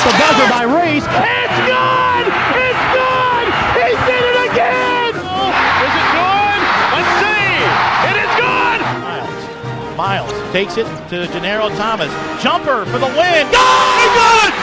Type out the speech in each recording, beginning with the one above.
the buzzer by Reese. It's good! It's good! He did it again! Is it good? Let's see! It is good! Miles takes it to Gennaro Thomas. Jumper for the win. Good!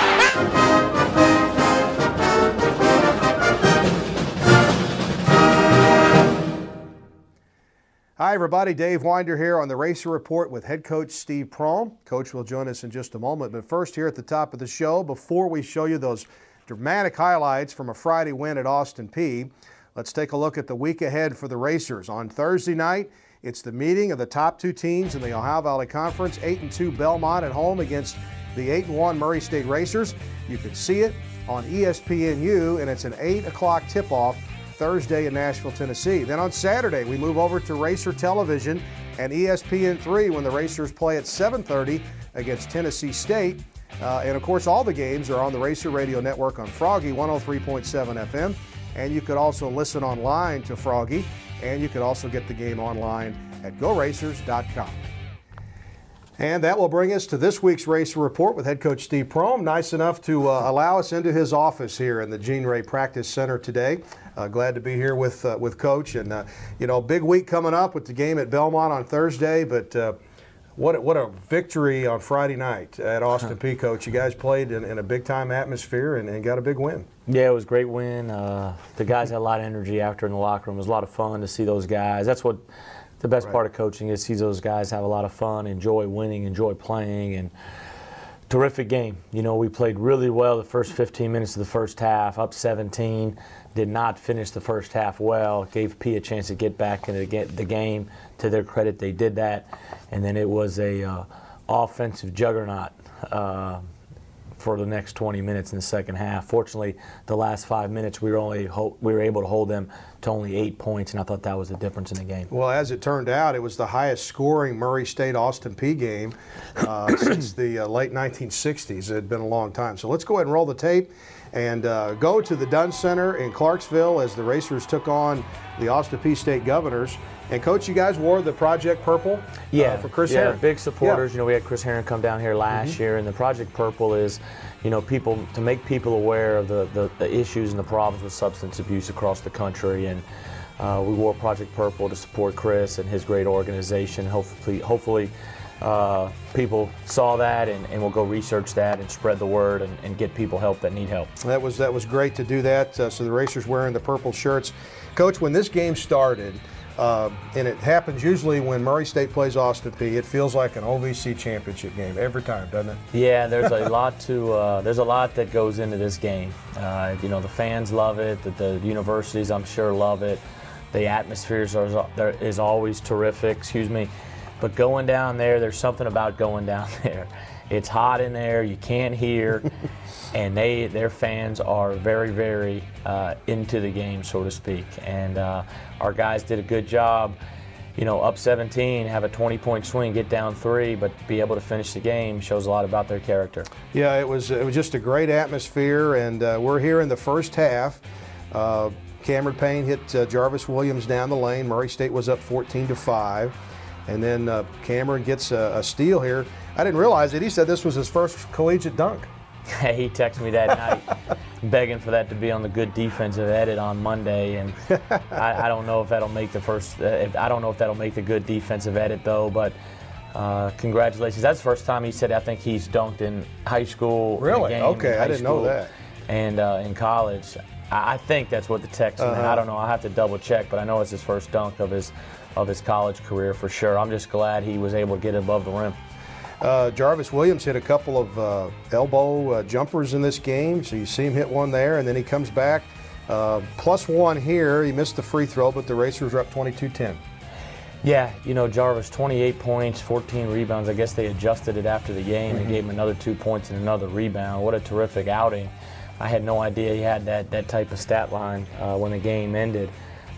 Hi, everybody. Dave Winder here on the Racer Report with head coach Steve Prohm. Coach will join us in just a moment. But first, here at the top of the show, before we show you those dramatic highlights from a Friday win at Austin Peay, let's take a look at the week ahead for the Racers. On Thursday night, it's the meeting of the top two teams in the Ohio Valley Conference, 8-2 Belmont at home against the 8-1 Murray State Racers. You can see it on ESPNU, and it's an 8 o'clock tip-off Thursday in Nashville, Tennessee. Then on Saturday, we move over to Racer Television and ESPN3 when the Racers play at 7:30 against Tennessee State. And of course, all the games are on the Racer Radio Network on Froggy 103.7 FM. And you could also listen online to Froggy, and you could also get the game online at GoRacers.com. And that will bring us to this week's Racer Report with head coach Steve Prohm. Nice enough to allow us into his office here in the Gene Ray Practice Center today. Glad to be here with Coach. And, you know, big week coming up with the game at Belmont on Thursday. But what a victory on Friday night at Austin Peay, Coach. You guys played in a big-time atmosphere and got a big win. Yeah, it was a great win. The guys had a lot of energy after in the locker room. It was a lot of fun to see those guys. That's what the best part of coaching is, see those guys have a lot of fun, enjoy winning, enjoy playing, and terrific game. You know, we played really well the first 15 minutes of the first half, up 17. Did not finish the first half well. Gave P a chance to get back into the game. To their credit, they did that. And then it was a offensive juggernaut for the next 20 minutes in the second half. Fortunately, the last 5 minutes we were able to hold them to only 8 points, and I thought that was the difference in the game. Well, as it turned out, it was the highest scoring Murray State-Austin Peay game since the late 1960s. It had been a long time. So let's go ahead and roll the tape and go to the Dunn Center in Clarksville as the Racers took on the Austin Peay State Governors. And Coach, you guys wore the Project Purple for Chris Herron. Big supporters. You know, we had Chris Herron come down here last year, and the Project Purple is, you know, to make people aware of the issues and the problems with substance abuse across the country. And we wore Project Purple to support Chris and his great organization. Hopefully people saw that and will go research that and spread the word and get people help that need help. That was great to do that. So the Racers wearing the purple shirts. Coach, when this game started, and it happens usually when Murray State plays Austin Peay, it feels like an OVC championship game every time, doesn't it? Yeah, there's a lot there's a lot that goes into this game. You know, the fans love it. The universities, I'm sure, love it. The atmosphere is always terrific. Excuse me. But going down there, there's something about going down there. It's hot in there, you can't hear, and their fans are very, very into the game, so to speak. And our guys did a good job, you know, up 17, have a 20-point swing, get down 3, but be able to finish the game shows a lot about their character. Yeah, it was just a great atmosphere, and we're here in the first half. Cameron Payne hit Jarvis Williams down the lane. Murray State was up 14-5. And then Cameron gets a steal here. I didn't realize it. He said this was his first collegiate dunk. He texted me that night begging for that to be on the good defensive edit on Monday, and I don't know if that'll make the first. I don't know if that'll make the good defensive edit though. But congratulations! That's the first time he said I think he's dunked in high school. Really? Okay, I didn't know that. And in college, I think that's what the text meant. I don't know. I'll have to double check, but I know it's his first dunk of his college career for sure. I'm just glad he was able to get above the rim. Jarvis Williams hit a couple of elbow jumpers in this game, so you see him hit one there, and then he comes back. +1 here. He missed the free throw, but the Racers are up 22-10. Yeah, you know, Jarvis, 28 points, 14 rebounds. I guess they adjusted it after the game and gave him another 2 points and another rebound. What a terrific outing. I had no idea he had that type of stat line when the game ended.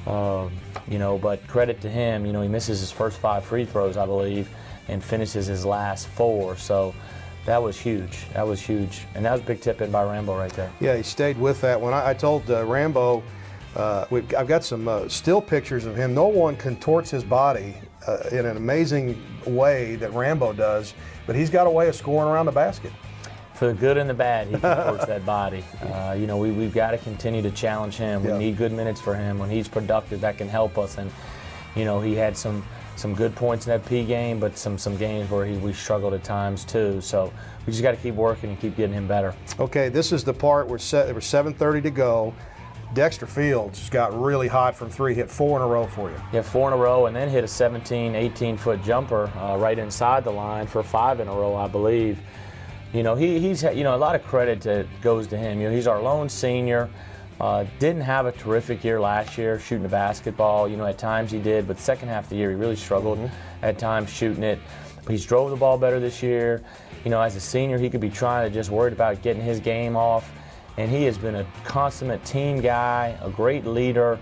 You know, but credit to him. You know, he misses his first 5 free throws, I believe, and finishes his last 4. So that was huge. That was huge. And that was a big tip in by Rambo right there. Yeah, he stayed with that. When I told Rambo, I've got some still pictures of him. No one contorts his body in an amazing way that Rambo does, but he's got a way of scoring around the basket. For the good and the bad, he can coach that body. You know, we've got to continue to challenge him. We need good minutes for him. When he's productive, that can help us. And, you know, he had some good points in that P game, but some games where we struggled at times too. So we just got to keep working and keep getting him better. Okay, this is the part where there was 7:30 to go. Dexter Fields got really hot from three, hit 4 in a row for you. Yeah, 4 in a row, and then hit a 17, 18-foot jumper right inside the line for 5 in a row, I believe. You know, he's you know, a lot of credit goes to him. You know, he's our lone senior. Didn't have a terrific year last year shooting the basketball. You know, at times he did, but second half of the year he really struggled at times shooting it. But he's drove the ball better this year. You know, as a senior, he could be trying to just worried about getting his game off. And he has been a consummate team guy, a great leader,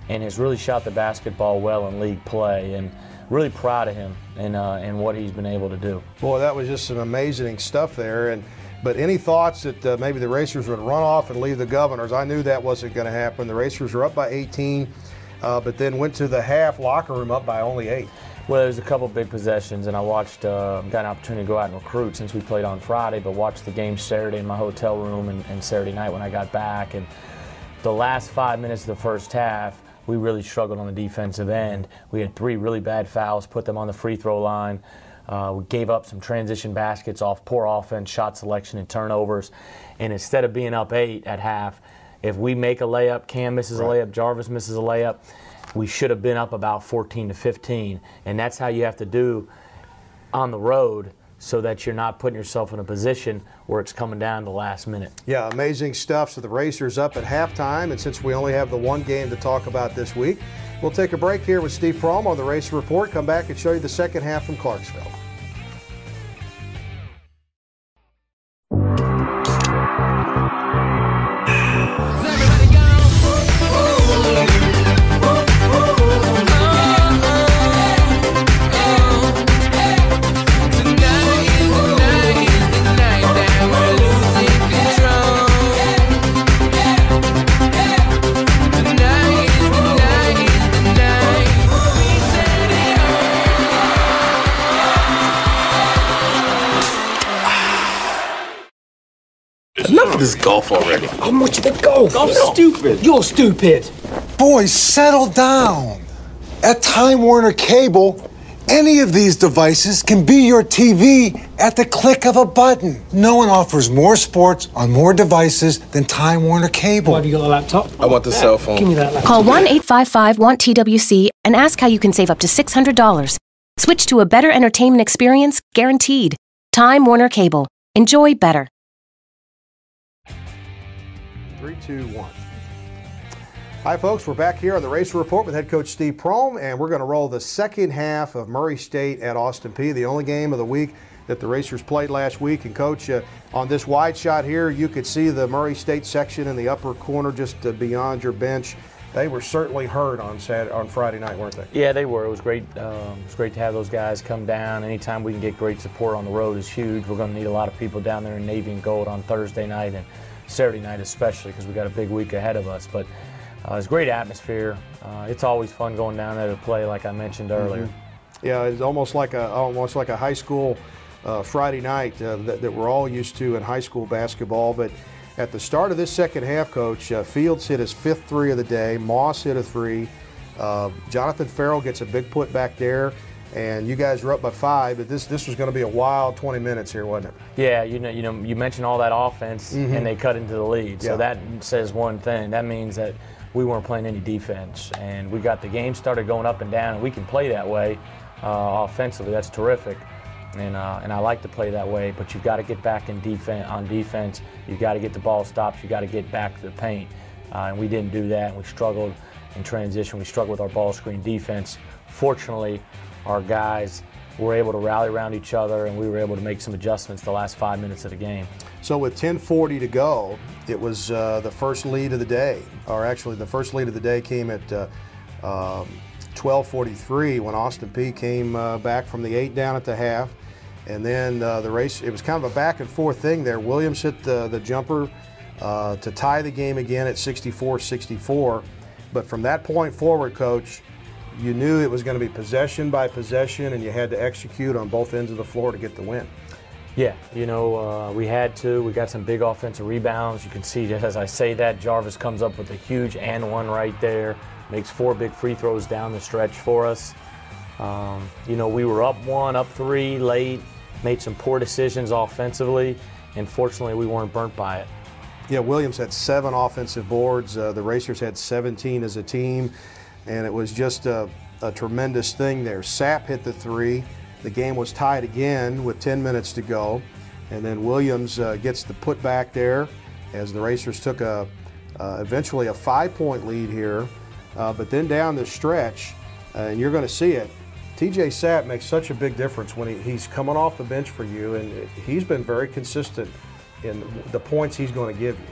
and has really shot the basketball well in league play. And really proud of him and what he's been able to do. Boy, that was just some amazing stuff there. But any thoughts that maybe the Racers would run off and leave the Governors? I knew that wasn't going to happen. The Racers were up by 18, but then went to the half locker room up by only 8. Well, there's a couple big possessions, and I watched, got an opportunity to go out and recruit since we played on Friday, but watched the game Saturday in my hotel room and Saturday night when I got back. And the last 5 minutes of the first half, we really struggled on the defensive end. We had 3 really bad fouls, put them on the free throw line. We gave up some transition baskets off poor offense, shot selection, and turnovers. And instead of being up 8 at half, if we make a layup, Cam misses a layup, Jarvis misses a layup, we should have been up about 14 to 15. And that's how you have to do on the road so that you're not putting yourself in a position where it's coming down to the last minute. Yeah, amazing stuff. So the Racers up at halftime, and since we only have the one game to talk about this week, we'll take a break here with Steve Prohm on the Racer Report, come back and show you the second half from Clarksville. Enough of this golf already. How much of the golf? Golf's stupid. You're stupid. Boys, settle down. At Time Warner Cable, any of these devices can be your TV at the click of a button. No one offers more sports on more devices than Time Warner Cable. Why have you got a laptop? I want the cell phone. Give me that laptop. Call 1-855-WANT-TWC and ask how you can save up to $600. Switch to a better entertainment experience, guaranteed. Time Warner Cable. Enjoy better. 3, 2, 1. Hi, folks. We're back here on the Racer Report with head coach Steve Prohm, and we're going to roll the second half of Murray State at Austin Peay, the only game of the week that the Racers played last week. And, Coach, on this wide shot here, you could see the Murray State section in the upper corner just beyond your bench. They were certainly hurt on Friday night, weren't they? Yeah, they were. It was great. It was great to have those guys come down. Anytime we can get great support on the road is huge. We're going to need a lot of people down there in Navy and Gold on Thursday night and Saturday night especially, because we got a big week ahead of us. But it's a great atmosphere. It's always fun going down there to play, like I mentioned earlier. Yeah, it's almost like a high school Friday night that we're all used to in high school basketball. But at the start of this second half, Coach, Fields hit his 5th 3 of the day. Moss hit a 3. Jonathan Fairell gets a big put back there. And you guys were up by 5, but this was going to be a wild 20 minutes here, wasn't it? Yeah, you mentioned all that offense, and they cut into the lead. So that says one thing. That means that we weren't playing any defense, and we got the game started going up and down, and we can play that way offensively. That's terrific, and I like to play that way. But you've got to get back in defense. You've got to get the ball stops. You've got to get back to the paint, and we didn't do that. And we struggled in transition. We struggled with our ball screen defense. Fortunately, our guys were able to rally around each other, and we were able to make some adjustments the last 5 minutes of the game. So with 10:40 to go, it was the first lead of the day, or actually the first lead of the day came at 12:43 when Austin Peay came back from the 8 down at the half. And then the race, it was kind of a back and forth thing there. Williams hit the jumper to tie the game again at 64-64. But from that point forward, Coach, you knew it was going to be possession by possession, and you had to execute on both ends of the floor to get the win. Yeah, you know, we had to. We got some big offensive rebounds. You can see just as I say that, Jarvis comes up with a huge and one right there, makes 4 big free throws down the stretch for us. You know, we were up 1, up 3 late, made some poor decisions offensively, and fortunately we weren't burnt by it. Yeah, Williams had 7 offensive boards. The Racers had 17 as a team, and it was just a tremendous thing there. Sapp hit the 3. The game was tied again with 10 minutes to go, and then Williams gets the putback there as the Racers took eventually a 5-point lead here. But then down the stretch, and you're going to see it, TJ Sapp makes such a big difference when he's coming off the bench for you, and he's been very consistent in the points he's going to give you.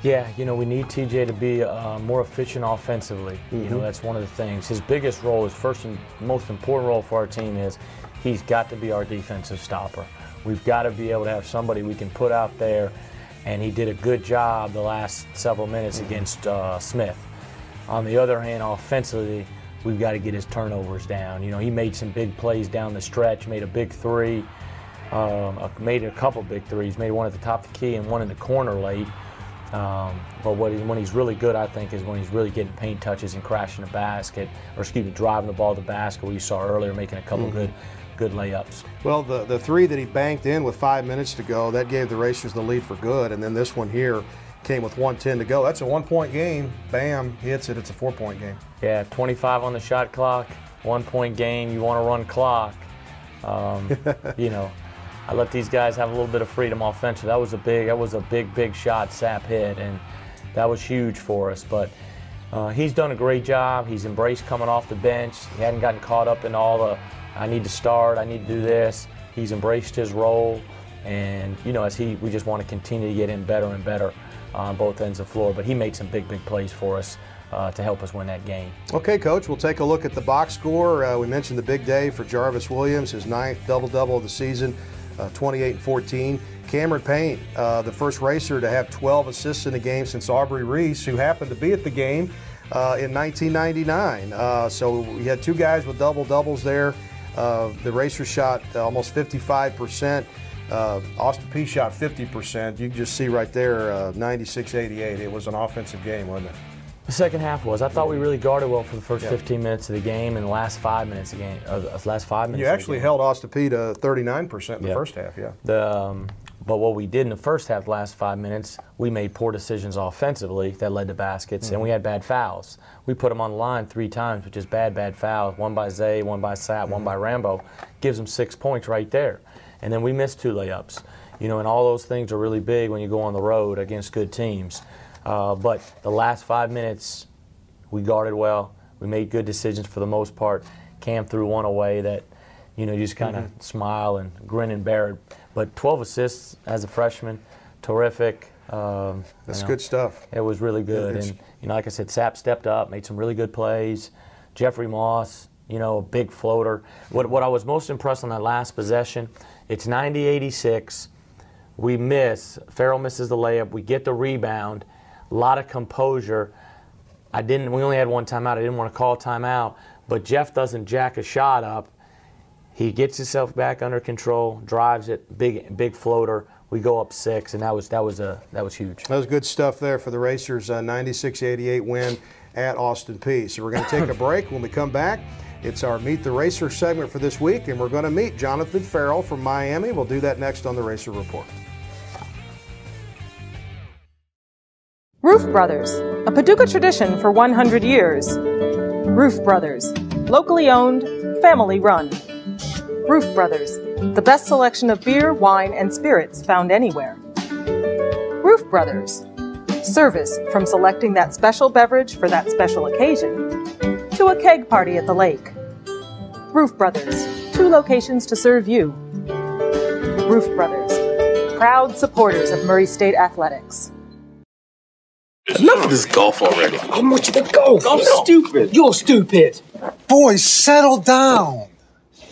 Yeah, you know, we need TJ to be more efficient offensively. You know, that's one of the things. His biggest role, his first and most important role for our team is he's got to be our defensive stopper. We've got to be able to have somebody we can put out there, and he did a good job the last several minutes against Smith. On the other hand, offensively, we've got to get his turnovers down. You know, he made some big plays down the stretch, made a big 3, made a couple big 3s, made one at the top of the key and one in the corner late. But when he's really good, I think, is when he's really getting paint touches and crashing the basket, or excuse me, driving the ball to the basket, where you saw earlier, making a couple good layups. Well, the 3 that he banked in with 5 minutes to go, that gave the Racers the lead for good, and then this one here came with 1:10 to go. That's a 1-point game. Bam, he hits it. It's a 4-point game. Yeah, 25 on the shot clock, 1-point game. You want to run clock. You know, I let these guys have a little bit of freedom offensively. That was a big shot Sapp hit, and that was huge for us. But he's done a great job. He's embraced coming off the bench. He hadn't gotten caught up in all the, I need to start, I need to do this. He's embraced his role, and you know, we just want to continue to get him better and better on both ends of the floor. But he made some big plays for us to help us win that game. Okay, Coach, we'll take a look at the box score. We mentioned the big day for Jarvis Williams, his 9th double-double of the season, 28 and 14. Cameron Payne, the first Racer to have 12 assists in a game since Aubrey Reese, who happened to be at the game in 1999. So we had 2 guys with double-doubles there. The Racers shot almost 55%. Austin Peay shot 50%. You can just see right there, 96-88. It was an offensive game, wasn't it? The second half was. I thought we really guarded well for the first 15 minutes of the game, and the last 5 minutes of the game. Last 5 minutes. You actually held Austin Peay to 39% in the first half, yeah. But what we did in the first half, the last 5 minutes, we made poor decisions offensively that led to baskets, and we had bad fouls. We put them on the line 3 times, which is bad fouls. 1 by Zay, 1 by Sapp, 1 by Rambo. Gives them 6 points right there. And then we missed 2 layups. You know, and all those things are really big when you go on the road against good teams. But the last 5 minutes, we guarded well. We made good decisions for the most part. Cam threw one away that, you know, you just kind of smile and grin and bear it. But 12 assists as a freshman, terrific. That's good stuff. It was really good. And, you know, like I said, Sapp stepped up, made some really good plays. Jeffrey Moss, you know, a big floater. What I was most impressed on that last possession, it's 90-86. We miss. Fairell misses the layup. We get the rebound. A lot of composure. We only had 1 timeout. I didn't want to call a timeout, but Jeff doesn't jack a shot up. He gets himself back under control, drives it, big floater. We go up 6, and that was huge. That was good stuff there for the Racers. 96-88 win at Austin Peay. So we're going to take a break. When we come back, it's our Meet the Racer segment for this week, and we're going to meet Jonathan Fairell from Miami. We'll do that next on the Racer Report. Roof Brothers, a Paducah tradition for 100 years. Roof Brothers, locally owned, family run. Roof Brothers, the best selection of beer, wine, and spirits found anywhere. Roof Brothers, service from selecting that special beverage for that special occasion to a keg party at the lake. Roof Brothers, 2 locations to serve you. Roof Brothers, proud supporters of Murray State Athletics. Enough of this golf already. How much of the golf? I'm stupid. You're stupid. Boys, settle down.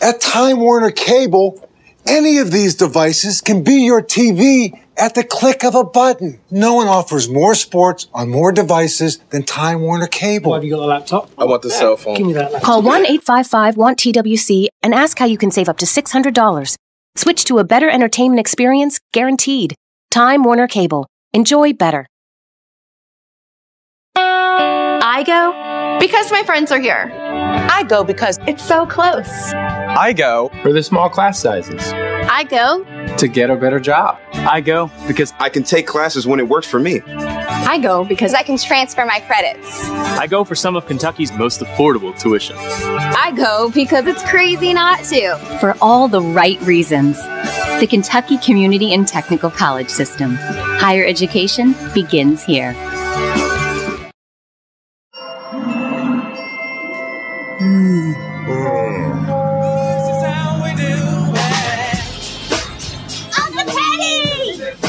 At Time Warner Cable, any of these devices can be your TV at the click of a button. No one offers more sports on more devices than Time Warner Cable. Why have you got a laptop? I want the cell phone. Give me that laptop. Call 1-855-WANT-TWC and ask how you can save up to $600. Switch to a better entertainment experience, guaranteed. Time Warner Cable. Enjoy better. I go because my friends are here. I go because it's so close. I go for the small class sizes. I go to get a better job. I go because I can take classes when it works for me. I go because I can transfer my credits. I go for some of Kentucky's most affordable tuition. I go because it's crazy not to. For all the right reasons. The Kentucky Community and Technical College System. Higher education begins here.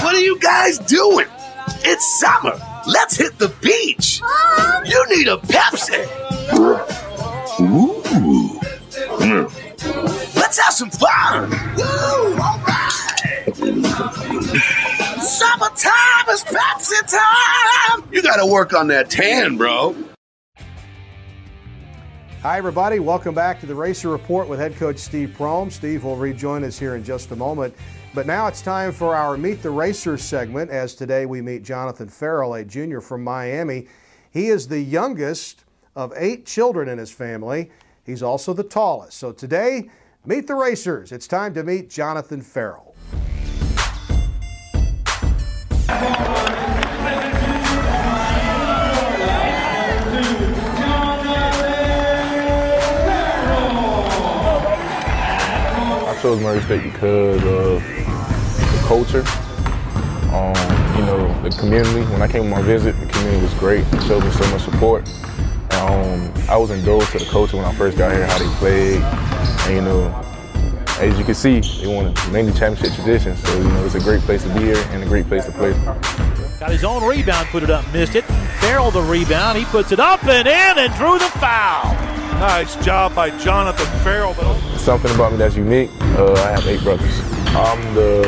What are you guys doing? It's summer. Let's hit the beach. You need a Pepsi. Ooh. Let's have some fun. Woo! All right. Summertime is Pepsi time. You got to work on that tan, bro. Hi, everybody. Welcome back to the Racer Report with head coach Steve Prohm. Steve will rejoin us here in just a moment. But now it's time for our Meet the Racers segment, as today we meet Jonathan Fairell, a junior from Miami. He is the youngest of 8 children in his family. He's also the tallest. So today, Meet the Racers. It's time to meet Jonathan Fairell. I chose Murray State because of the culture, you know, the community. When I came on my visit, the community was great. It showed me so much support. I was indulged to the culture when I first got here, how they played. And, you know, as you can see, they won mainly championship tradition. So, you know, it's a great place to be here and a great place to play. Got his own rebound, put it up, missed it. Fairell the rebound, he puts it up and in and drew the foul. Nice job by Jonathan Fairell. Something about me that's unique, I have 8 brothers. I'm the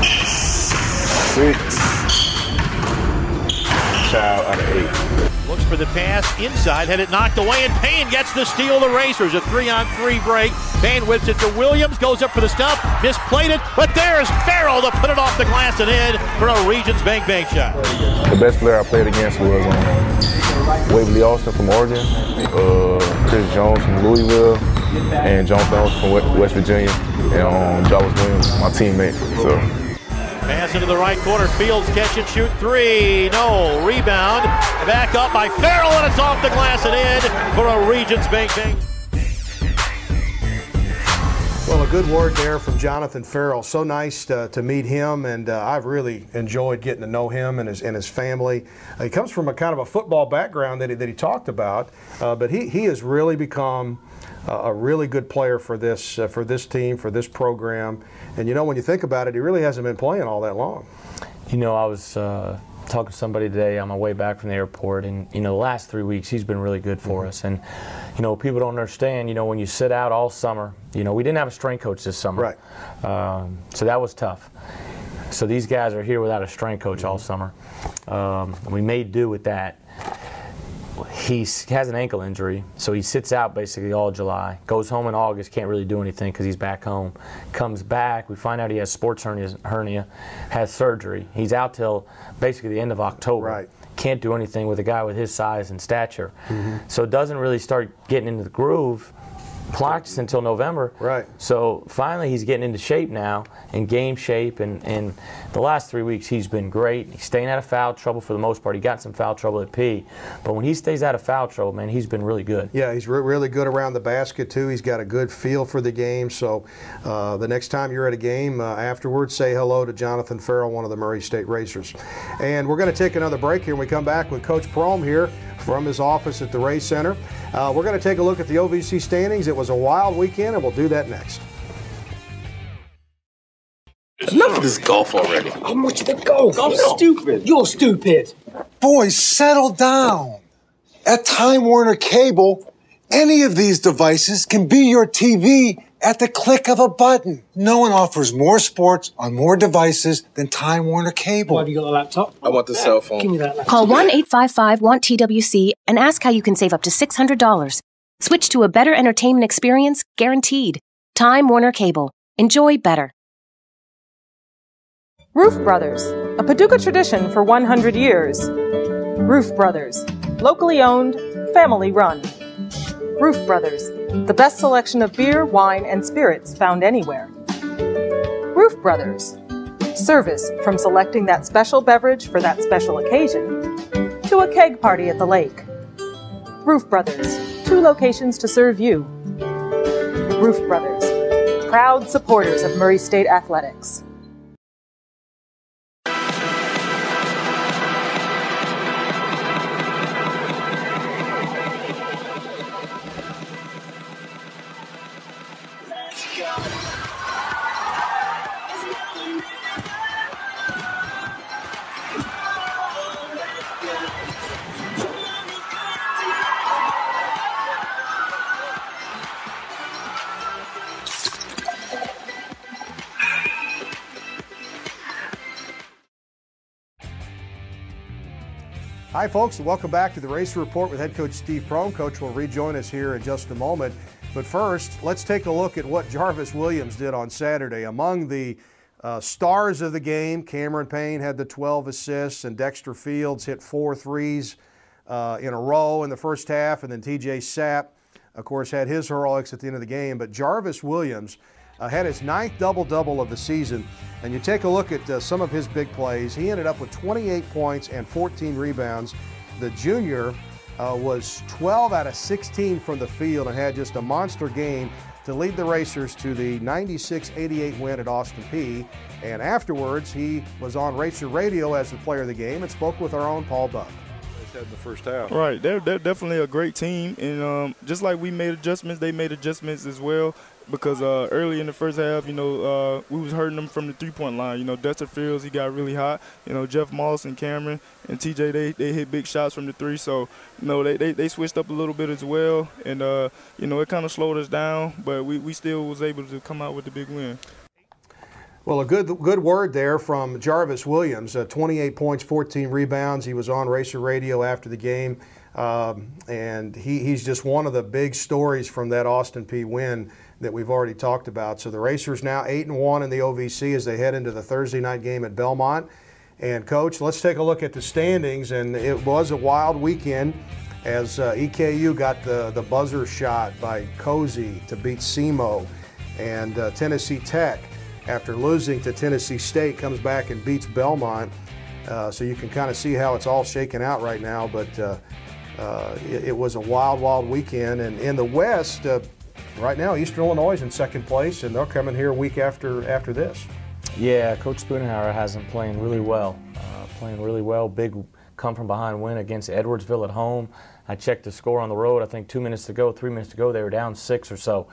6th child out of 8. Looks for the pass inside, had it knocked away, and Payne gets the steal of the Racers. A 3-on-3 break. Payne whips it to Williams, goes up for the stump, misplayed it, but there's Fairell to put it off the glass and in for a Regions bank shot. The best player I played against was Waverly Austin from Oregon, Chris Jones from Louisville, and John Jones from West Virginia, and Jarvis Williams, my teammate. So. Pass into the right corner, Fields catch and shoot 3, no, rebound, back up by Fairell, and it's off the glass and in for a Regions bank. Well, a good word there from Jonathan Fairell. So nice to meet him, and I've really enjoyed getting to know him and his family. He comes from a kind of a football background that he talked about, but he has really become a really good player for this team, for this program. And you know, when you think about it, he really hasn't been playing all that long. You know, I was talking to somebody today on my way back from the airport, and you know, the last 3 weeks he's been really good for us. And you know, people don't understand. You know, when you sit out all summer, you know, we didn't have a strength coach this summer, right? So that was tough. So these guys are here without a strength coach all summer. We made do with that. He has an ankle injury, so he sits out basically all July. Goes home in August, can't really do anything because he's back home. Comes back, we find out he has sports hernia, has surgery. He's out till basically the end of October. Right. Can't do anything with a guy with his size and stature. So doesn't really start getting into the groove, practice until November. Right. So finally he's getting into shape now, in game shape, and the last 3 weeks he's been great. He's staying out of foul trouble for the most part. He got some foul trouble at P, but when he stays out of foul trouble, man, he's been really good. Yeah, he's really good around the basket too. He's got a good feel for the game. So the next time you're at a game afterwards, say hello to Jonathan Fairell, one of the Murray State Racers. And we're going to take another break here. When we come back with Coach Prohm here from his office at the Race Center. We're going to take a look at the OVC standings. It was a wild weekend, and we'll do that next. Enough of this golf already. How much of the golf? I'm stupid. You're stupid. Boys, settle down. At Time Warner Cable, any of these devices can be your TV at the click of a button. No one offers more sports on more devices than Time Warner Cable. Why have you got a laptop? I want the cell phone. Give me that laptop. Call 1-855-WANT-TWC and ask how you can save up to $600. Switch to a better entertainment experience, guaranteed. Time Warner Cable. Enjoy better. Roof Brothers, a Paducah tradition for 100 years. Roof Brothers, locally owned, family run. Roof Brothers, the best selection of beer, wine, and spirits found anywhere. Roof Brothers, service from selecting that special beverage for that special occasion to a keg party at the lake. Roof Brothers, 2 locations to serve you. Roof Brothers, proud supporters of Murray State Athletics. Hi, folks, and welcome back to the Racer Report with head coach Steve Prohm. Coach will rejoin us here in just a moment. But first, let's take a look at what Jarvis Williams did on Saturday. Among the stars of the game, Cameron Payne had the 12 assists, and Dexter Fields hit 4 threes in a row in the first half, and then TJ Sapp, of course, had his heroics at the end of the game. But Jarvis Williams had his 9th double-double of the season, and you take a look at some of his big plays. He ended up with 28 points and 14 rebounds. The junior was 12 out of 16 from the field and had just a monster game to lead the Racers to the 96-88 win at Austin Peay. And afterwards, he was on Racer Radio as the player of the game and spoke with our own Paul Buck. In the first half. Right, they're definitely a great team, and just like we made adjustments, they made adjustments as well. Because early in the first half, we was hurting them from the three-point line. Dexter Fields, he got really hot. Jeff Moss and Cameron and TJ, they hit big shots from the three. So, they switched up a little bit as well, and it kind of slowed us down, but we still was able to come out with the big win. Well, a good word there from Jarvis Williams. 28 points, 14 rebounds. He was on Racer Radio after the game, and he's just one of the big stories from that Austin Peay win that we've already talked about. So the Racers now 8-1 in the OVC as they head into the Thursday night game at Belmont. And, Coach, let's take a look at the standings. And it was a wild weekend as EKU got the buzzer shot by Cozy to beat SEMO. And Tennessee Tech, after losing to Tennessee State, comes back and beats Belmont. So you can kind of see how it's all shaken out right now. But it was a wild, wild weekend. And in the West, right now, Eastern Illinois is in second place, and they're coming here a week after this. Yeah, Coach Spoonhauer has them playing really well. Big come-from-behind win against Edwardsville at home. I checked the score on the road. I think 2 minutes to go, 3 minutes to go. They were down 6 or so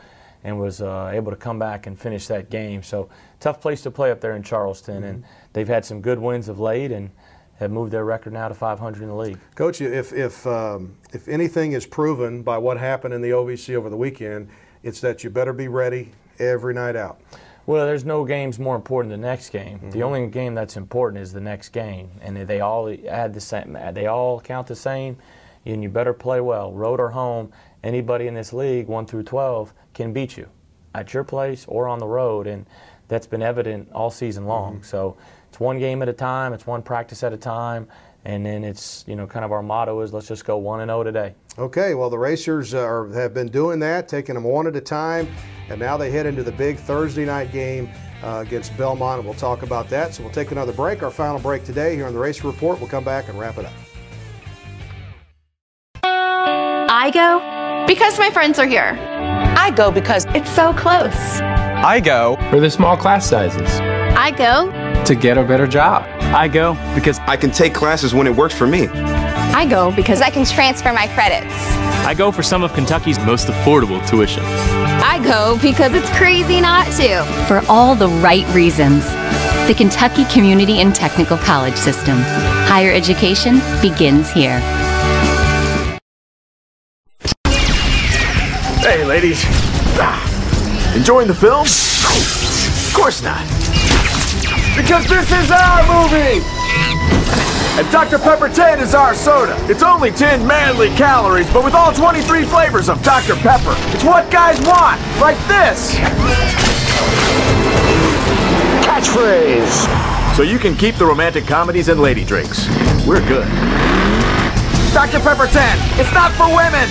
and was able to come back and finish that game. So tough place to play up there in Charleston, and they've had some good wins of late and have moved their record now to 500 in the league. Coach, if anything is proven by what happened in the OVC over the weekend, it's that you better be ready every night out. Well, there's no games more important than the next game. The only game that's important is the next game, and they all add the same. They all count the same, and you better play well, road or home. Anybody in this league, 1 through 12, can beat you at your place or on the road, and that's been evident all season long. So it's one game at a time, it's one practice at a time, and then it's, kind of our motto is let's just go 1-0 today. Okay, well, the Racers have been doing that, taking them one at a time, and now they head into the big Thursday night game against Belmont, and we'll talk about that. So we'll take another break, our final break today here on the Racer Report. We'll come back and wrap it up. I go because my friends are here. I go because It's so close. I go for the small class sizes. I go To get a better job. I go because I can take classes when it works for me. I go because I can transfer my credits. I go for some of Kentucky's most affordable tuition. I go because it's crazy not to. For all the right reasons. The Kentucky Community and Technical College System. Higher education begins here. Hey, ladies. Enjoying the film? Of course not. Because this is our movie! And Dr. Pepper 10 is our soda. It's only 10 manly calories, but with all 23 flavors of Dr. Pepper. It's what guys want, like this. Catchphrase! So you can keep the romantic comedies and lady drinks. We're good. Dr. Pepper 10, it's not for women!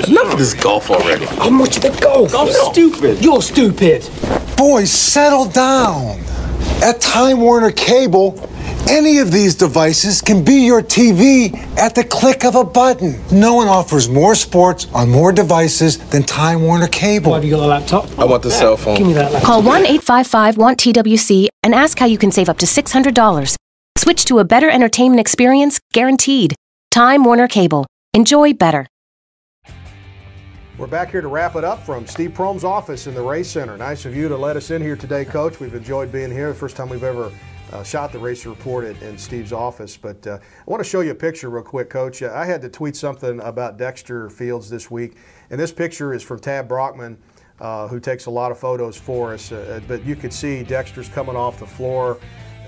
Enough of this golf already. How much of the golf? Golf's stupid. You're stupid. Boys, settle down. At Time Warner Cable, any of these devices can be your TV at the click of a button. No one offers more sports on more devices than Time Warner Cable. Why have you got a laptop? I want the cell phone. Give me that laptop. Call 1-855-WANT-TWC and ask how you can save up to $600. Switch to a better entertainment experience, guaranteed. Time Warner Cable. Enjoy better. We're back here to wrap it up from Steve Prohm's office in the Race Center. Nice of you to let us in here today, Coach. We've enjoyed being here. The first time we've ever shot the Racer Report in Steve's office. But I want to show you a picture real quick, Coach. I had to tweet something about Dexter Fields this week. And this picture is from Tab Brockman, who takes a lot of photos for us. But you could see Dexter's coming off the floor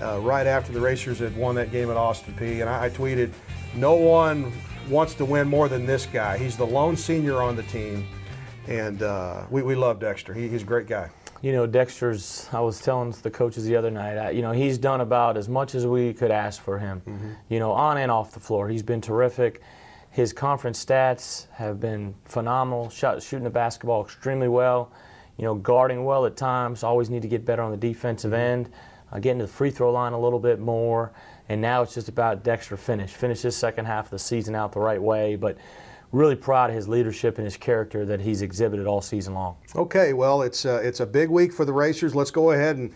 right after the Racers had won that game at Austin Peay. And I tweeted, no one wants to win more than this guy. He's the lone senior on the team, and we love Dexter. He's a great guy. You know, Dexter's, I was telling the coaches the other night, you know, he's done about as much as we could ask for him, you know, on and off the floor. He's been terrific. His conference stats have been phenomenal, shooting the basketball extremely well, you know, guarding well at times. Always need to get better on the defensive end, getting to the free throw line a little bit more. And now it's just about Dexter finish this second half of the season out the right way. But really proud of his leadership and his character that he's exhibited all season long. Okay, well, it's a big week for the Racers. Let's go ahead and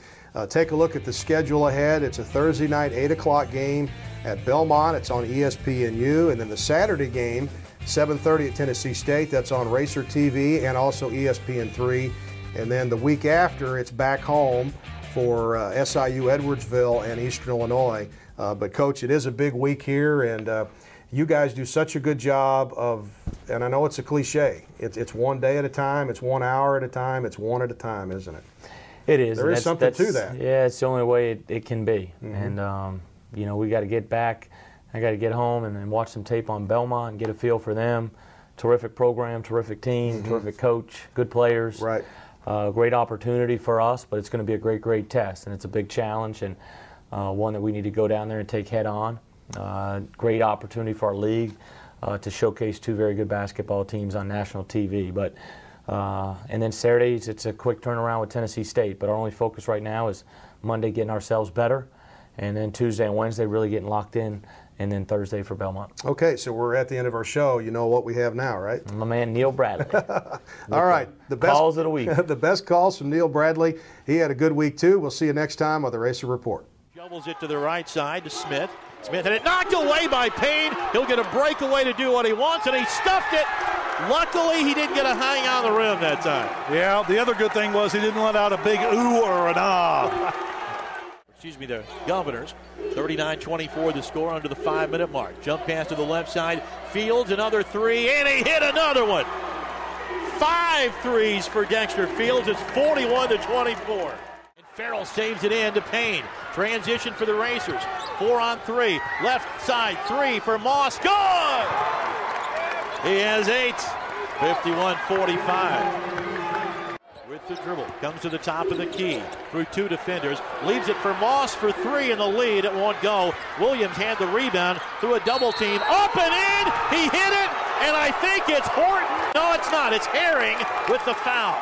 take a look at the schedule ahead. It's a Thursday night 8 o'clock game at Belmont. It's on ESPNU. And then the Saturday game, 7:30 at Tennessee State. That's on Racer TV and also ESPN3. And then the week after, it's back home for SIU Edwardsville and Eastern Illinois. But, Coach, it is a big week here, and you guys do such a good job of, and I know it's a cliche, it's one day at a time, it's 1 hour at a time, it's one at a time, isn't it? It is. There is something to that. Yeah, it's the only way it can be. And, you know, we got to get back. I got to get home and watch some tape on Belmont and get a feel for them. Terrific program, terrific team, terrific coach, good players. Right. Great opportunity for us, but it's going to be a great, great test, and it's a big challenge. And one that we need to go down there and take head on. Great opportunity for our league to showcase two very good basketball teams on national TV. But and then Saturdays, it's a quick turnaround with Tennessee State. But our only focus right now is Monday getting ourselves better, and then Tuesday and Wednesday really getting locked in, and then Thursday for Belmont. Okay, so we're at the end of our show. You know what we have now, right? My man Neil Bradley. All right, the best calls of the week. The best calls from Neil Bradley. He had a good week too. We'll see you next time on the Racer Report. Doubles it to the right side to Smith. Smith had it knocked away by Payne. He'll get a breakaway to do what he wants, and he stuffed it. Luckily, he didn't get a hang on the rim that time. Yeah, the other good thing was he didn't let out a big ooh or an ah. Excuse me, the Governors. 39-24 the score under the 5-minute mark. Jump pass to the left side. Fields, another three, and he hit another one. 5 threes for Dexter Fields. It's 41-24. Fairell saves it in to Payne. Transition for the Racers. 4-on-3. Left side 3 for Moss. Good! He has 8. 51-45. With the dribble. Comes to the top of the key. Through 2 defenders. Leaves it for Moss for 3 in the lead. It won't go. Williams had the rebound through a double team. Up and in! He hit it! And I think it's Horton. No, it's not. It's Herring with the foul.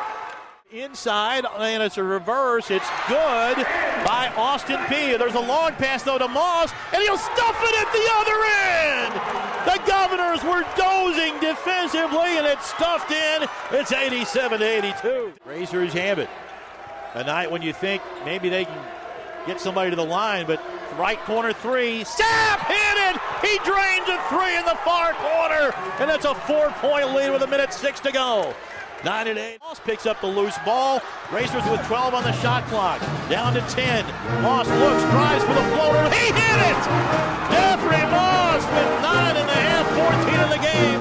Inside, and it's a reverse. It's good by Austin Peay. There's a long pass, though, to Moss, and he'll stuff it at the other end. The Governors were dozing defensively, and it's stuffed in. It's 87-82. Racers have it. A night when you think maybe they can get somebody to the line, but right corner 3. Sapp hit it! He drains a 3 in the far corner, and that's a 4-point lead with 1:06 to go. 9-8. Moss picks up the loose ball. Racers with 12 on the shot clock. Down to 10. Moss looks, drives for the floater. He hit it! Jeffrey Moss with 9.5, 14 in the game.